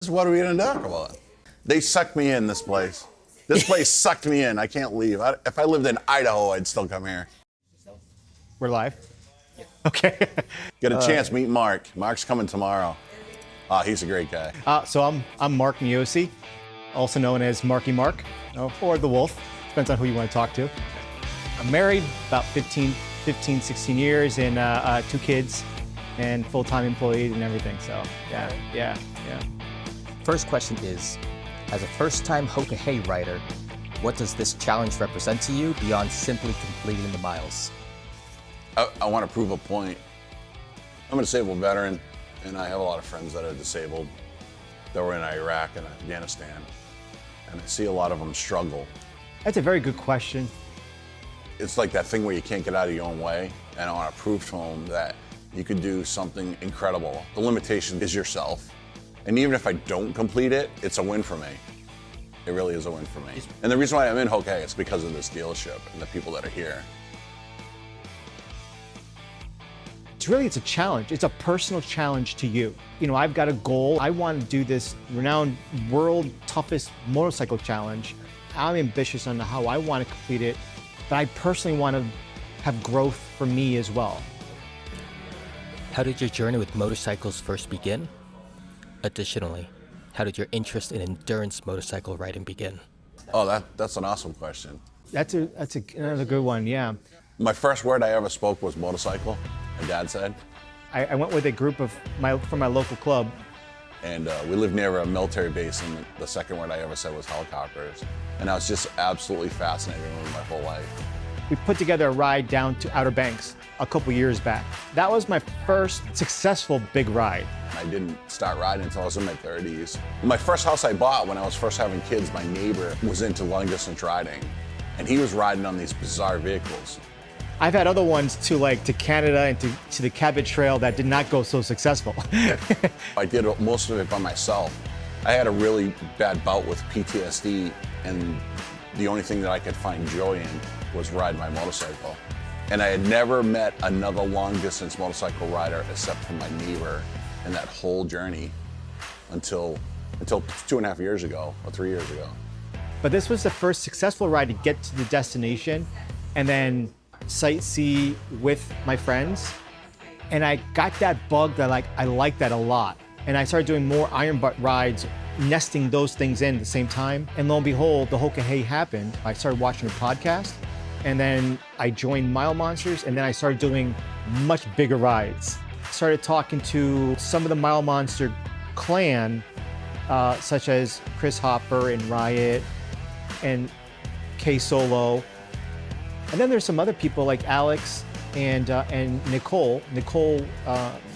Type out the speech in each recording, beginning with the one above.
What are we gonna talk about? They sucked me in, this place. This place sucked me in. I can't leave. If I lived in Idaho, I'd still come here. We're live? Yeah. Okay. Get a chance, meet Mark. Mark's coming tomorrow. He's a great guy. So I'm Mark Miosi, also known as Marky Mark, or The Wolf. Depends on who you want to talk to. I'm married, about 15, 16 years, and 2 kids, and full-time employees and everything. So yeah. First question is, as a first-time Hoka Hey rider, what does this challenge represent to you beyond simply completing the miles? I want to prove a point. I'm a disabled veteran, and I have a lot of friends that are disabled that were in Iraq and Afghanistan, and I see a lot of them struggle. That's a very good question. It's like that thing where you can't get out of your own way, and I want to prove to them that you could do something incredible. The limitation is yourself, and even if I don't complete it, it's a win for me. It really is a win for me. And the reason why I'm in Hoka Hey is because of this dealership and the people that are here. It's a challenge. It's a personal challenge to you. You know, I've got a goal. I want to do this renowned world toughest motorcycle challenge. I'm ambitious on how I want to complete it, but I personally want to have growth for me as well. How did your journey with motorcycles first begin? Additionally, how did your interest in endurance motorcycle riding begin? Oh, that's an awesome question. That's another good one, yeah. My first word I ever spoke was motorcycle, my dad said. I went with a group from my local club. And we lived near a military base, and the second word I ever said was helicopters. And I was just absolutely fascinated with my whole life. We put together a ride down to Outer Banks a couple years back. That was my first successful big ride. I didn't start riding until I was in my 30s. My first house I bought when I was first having kids, my neighbor was into long distance riding, and he was riding on these bizarre vehicles. I've had other ones to Canada and to the Cabot Trail that did not go so successful. I did most of it by myself. I had a really bad bout with PTSD, and the only thing that I could find joy in was riding my motorcycle. And I had never met another long distance motorcycle rider except for my neighbor in that whole journey until 2.5 years ago, or 3 years ago. But this was the first successful ride to get to the destination and then sightsee with my friends. And I got that bug that I like that a lot. And I started doing more iron butt rides, nesting those things in at the same time. And lo and behold, the Hoka Hey happened. I started watching a podcast, and then I joined Mile Monsters, and then I started doing much bigger rides. Started talking to some of the Mile Monster clan, such as Chris Hopper and Riot and K Solo. And then there's some other people like Alex and Nicole. Nicole,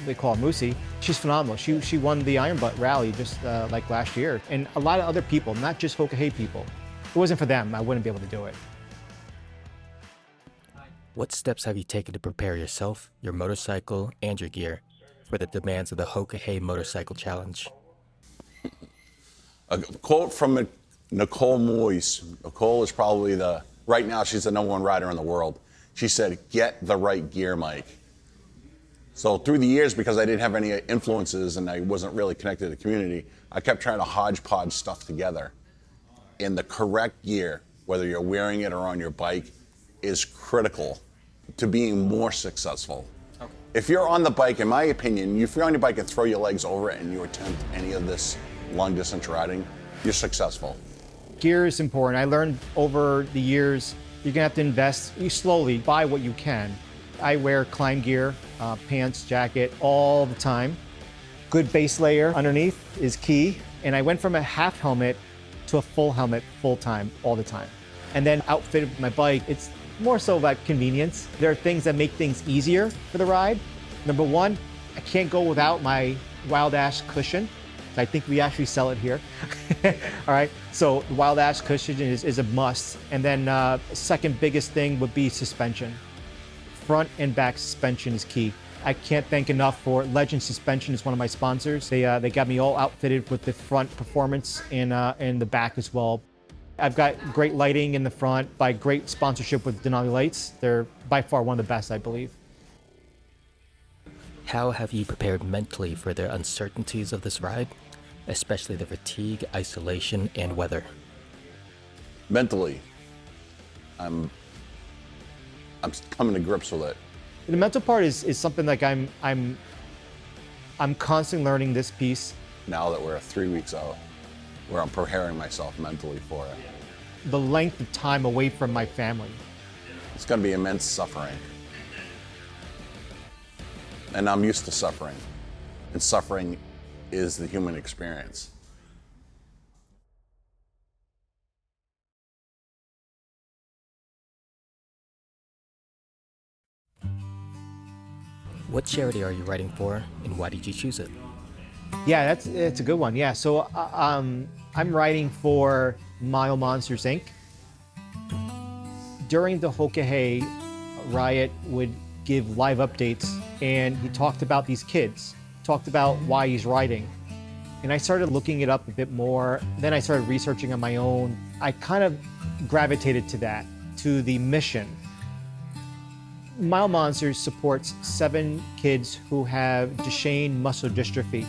they call her Moosey. She's phenomenal. She won the Iron Butt Rally just like last year. And a lot of other people, not just Hoka Hey people. If it wasn't for them, I wouldn't be able to do it. What steps have you taken to prepare yourself, your motorcycle, and your gear for the demands of the Hoka Hey Motorcycle Challenge? A quote from Nicole Moyes. Nicole is probably right now she's the #1 rider in the world. She said, "Get the right gear, Mike." So through the years, because I didn't have any influences and I wasn't really connected to the community, I kept trying to hodgepodge stuff together. And the correct gear, whether you're wearing it or on your bike, is critical to being more successful. Okay. If you're on the bike, in my opinion, if you're on your bike and throw your legs over it and you attempt any of this long distance riding, you're successful. Gear is important. I learned over the years, you're gonna have to invest, you slowly buy what you can. I wear climb gear, pants, jacket, all the time. Good base layer underneath is key. And I went from a half helmet to a full helmet, full time, all the time. And then outfitted my bike, it's more so about convenience. There are things that make things easier for the ride. Number one, I can't go without my Wild Ash cushion. I think we actually sell it here. All right, so the Wild Ash cushion is a must. And then second biggest thing would be suspension. Front and back suspension is key. I can't thank enough for Legend Suspension is one of my sponsors. They got me all outfitted with the front performance and the back as well. I've got great lighting in the front by great sponsorship with Denali Lights. They're by far one of the best, I believe. How have you prepared mentally for the uncertainties of this ride? especially the fatigue, isolation, and weather? Mentally, I'm coming to grips with it. The mental part is something like I'm constantly learning this piece. Now that we're 3 weeks out, where I'm preparing myself mentally for it. The length of time away from my family. It's going to be immense suffering. And I'm used to suffering. And suffering is the human experience. What charity are you writing for, and why did you choose it? Yeah, it's a good one. Yeah, so I'm writing for Mile Monsters Inc. During the Hoka Hey riot would give live updates, and he talked about these kids, talked about why he's writing. And I started looking it up a bit more. Then I started researching on my own. I kind of gravitated to that, to the mission. Mile Monsters supports 7 kids who have Duchenne muscular dystrophy.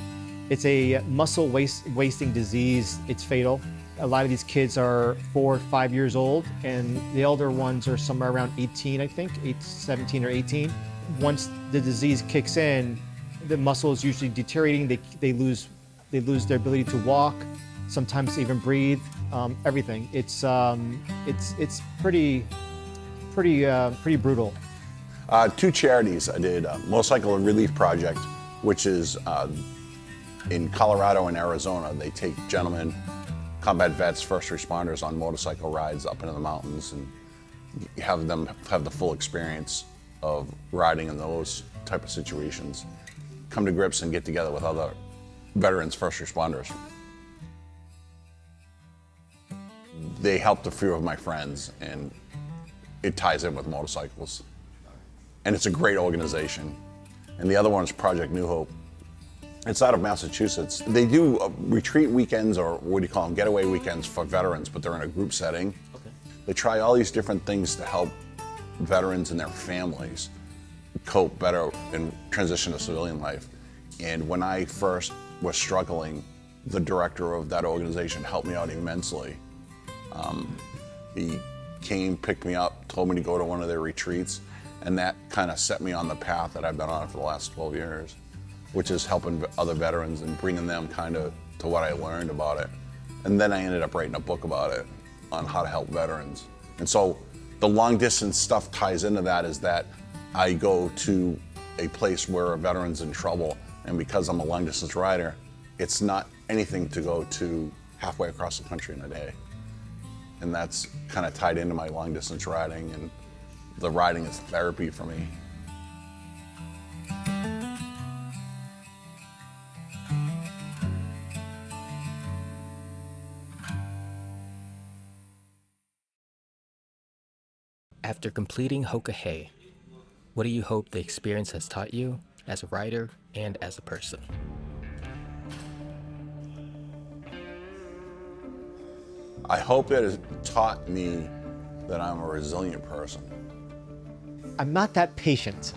It's a muscle wasting disease. It's fatal. A lot of these kids are 4 or 5 years old, and the elder ones are somewhere around 18, I think, 17 or 18. Once the disease kicks in, the muscle is usually deteriorating. They lose their ability to walk, sometimes even breathe, everything. It's pretty brutal. 2 charities I did. Motorcycle Relief Project, which is in Colorado and Arizona. They take gentlemen, combat vets, first responders on motorcycle rides up into the mountains and have them have the full experience of riding in those type of situations. Come to grips and get together with other veterans, first responders. They helped a few of my friends, and it ties in with motorcycles. And it's a great organization. And the other one is Project New Hope. It's out of Massachusetts. They do retreat weekends, or what do you call them, getaway weekends for veterans, but they're in a group setting. Okay. They try all these different things to help veterans and their families cope better and transition to civilian life. And when I first was struggling, the director of that organization helped me out immensely. He came, picked me up, told me to go to one of their retreats, and that kind of set me on the path that I've been on for the last 12 years, which is helping other veterans and bringing them kind of to what I learned about it. And then I ended up writing a book about it on how to help veterans. And so the long distance stuff ties into that, is that I go to a place where a veteran's in trouble, and because I'm a long distance rider, it's not anything to go to halfway across the country in a day. And that's kind of tied into my long distance riding, and the riding is therapy for me. After completing Hoka Hey, what do you hope the experience has taught you as a rider and as a person? I hope it has taught me that I'm a resilient person. I'm not that patient.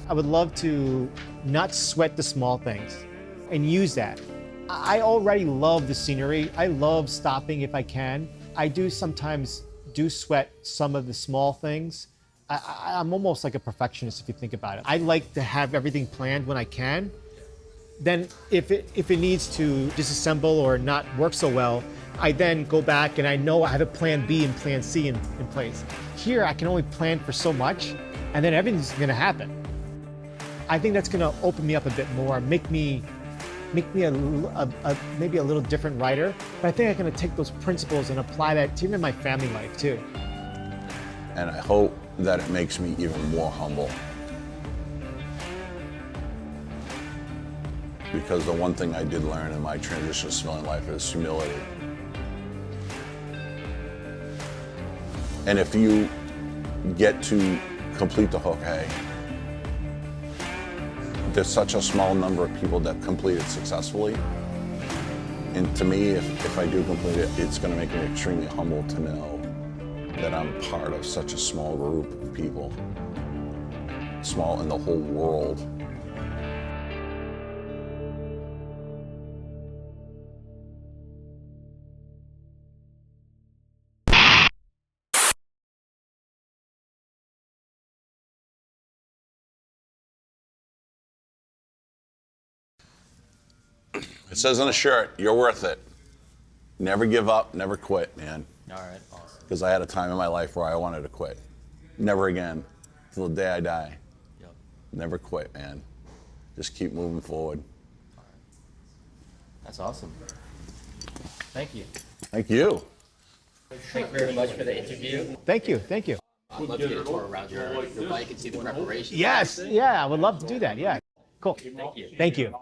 I would love to not sweat the small things and use that. I already love the scenery. I love stopping if I can. I do sometimes sweat some of the small things. I'm almost like a perfectionist if you think about it. I like to have everything planned when I can. Then if it needs to disassemble or not work so well, I then go back and I know I have a plan B and plan C in place. Here, I can only plan for so much, and then everything's gonna happen. I think that's gonna open me up a bit more, make me maybe a little different writer, but I think I'm gonna take those principles and apply that to even my family life too. And I hope that it makes me even more humble. Because the one thing I did learn in my transition to civilian life is humility. And if you get to complete the Hoka Hey, there's such a small number of people that complete it successfully. And to me, if I do complete it, it's going to make me extremely humble to know that I'm part of such a small group of people, small in the whole world. It says on the shirt, you're worth it. Never give up, never quit, man. All right, awesome. Because I had a time in my life where I wanted to quit. Never again, till the day I die. Yep. Never quit, man. Just keep moving forward. That's awesome. Thank you. Thank you. Thank you very much for the interview. Thank you. Thank you. I'd love to get a tour around your bike and see the preparation. Yes. Yeah, I would love to do that. Yeah. Cool. Thank you. Thank you.